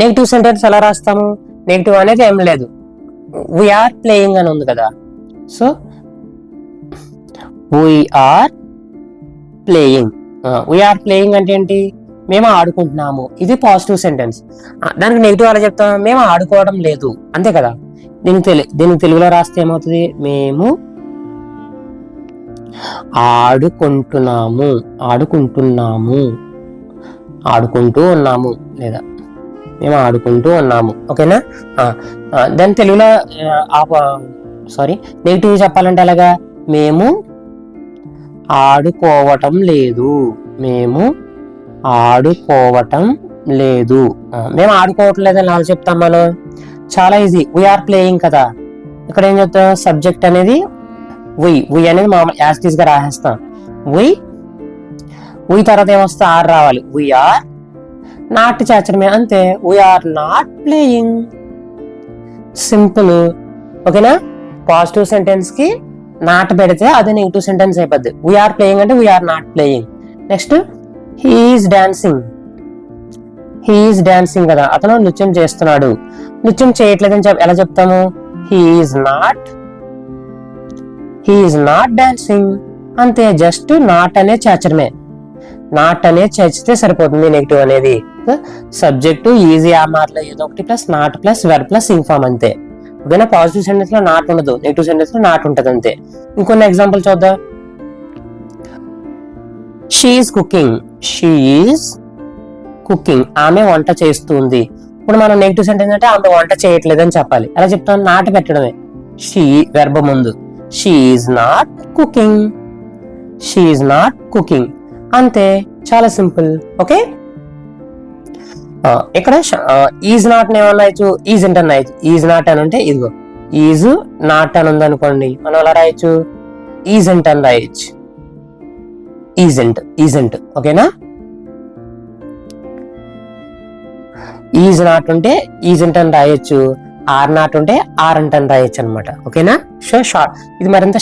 Negative sentence ఎలా రాస్తాము? Negative అనేది ఏం లేదు, వీఆర్ ప్లేయింగ్ అని ఉంది కదా. So we are playing. We are playing అంటే ఏంటి? మేము ఆడుకుంటున్నాము, ఇది పాజిటివ్ సెంటెన్స్. దానికి నెగిటివ్ అలా చెప్తాం, మేము ఆడుకోవడం లేదు, అంతే కదా. దీనికి తెలుగులో రాస్తే ఏమవుతుంది? మేము ఆడుకుంటున్నాము, ఆడుకుంటూ ఉన్నాము, లేదా మేము ఆడుకుంటూ ఉన్నాము. ఓకేనా? దాని తెలుగులో నెగిటివ్ చెప్పాలంటే అలాగా, మేము ఆడుకోవటం లేదు, మేము ఆడుకోవటం లేదు. మేము ఆడుకోవట్లేదు అని అలా చెప్తాం మనం, చాలా ఈజీ. వీఆర్ ప్లేయింగ్ కదా. ఇక్కడ ఏం చెప్తాం? సబ్జెక్ట్ అనేది వి అనేది మామూలు యాజ్ ఇట్ ఈస్ గా రాసేస్తాం. వి తర్వాత ఏమొస్తా? ఆర్ రావాలి. వీఆర్ నాట్ చేర్చడమే, అంతే. We are not playing, simple. ఓకేనా? పాజిటివ్ సెంటెన్స్ కి నాట్ పెడితే అది నెగిటివ్ సెంటెన్స్ అయిపోద్ది. వీఆర్ ప్లేయింగ్ అంటే we are not playing. Next he is dancing కదా, అతను నృత్యం చేస్తున్నాడు. నృత్యం చేయట్లేదని ఎలా చెప్తాము? హీఈస్ నాట్ డాన్సింగ్, అంతే. జస్ట్ నాట్ అనే చేర్చడమే, నాట్ అనే చేర్చితే సరిపోతుంది నెగిటివ్ అనేది. సబ్జెక్టు ఈజీ ఆ మాటలో ఏదో ఒకటి plus not plus verb plus inform, అంతే. ఓకేనా? పాజిటివ్ సెంటెన్స్ లో నాట్ ఉండదు, నెగిటివ్ సెంటెన్స్ లో నాట్ ఉంటది, అంతే. ఇంకొన్ని ఎగ్జాంపుల్ చూద్దాం. షీ ఈజ్ కుకింగ్, ఆమె వంట చేస్తుంది. ఇప్పుడు మనం నెగిటివ్ సెంటెన్స్ అంటే ఆమె వంట చేయట్లేదు అని చెప్పాలి. అలా చెప్తాం, నాట్ పెట్టడమే. షీ వెర్బ్ ముందు, షీ ఈజ్ నాట్ కుకింగ్, అంతే. చాలా సింపుల్. ఓకే? ఇక్కడ ఈజ్ నాట్ ఏమన్నా రాయచ్చు, ఈజెంట్ అని రాయచ్చు. ఈజ్ నాట్ అని అంటే ఇదిగో ఈజ్ నాట్ అని ఉంది అనుకోండి, మనం ఎలా రాయొచ్చు? ఈజెంట్ అని రాయొచ్చు. ఈజెంట్. ఓకేనా? ఈజ్ నాట్ ఉంటే ఈజెంట్ అని రాయొచ్చు, ఆర్ నాట్ ఉంటే ఆర్ అంట్ అని రాయొచ్చు అనమాట. ఓకేనా? షార్ట్. ఇది మరింత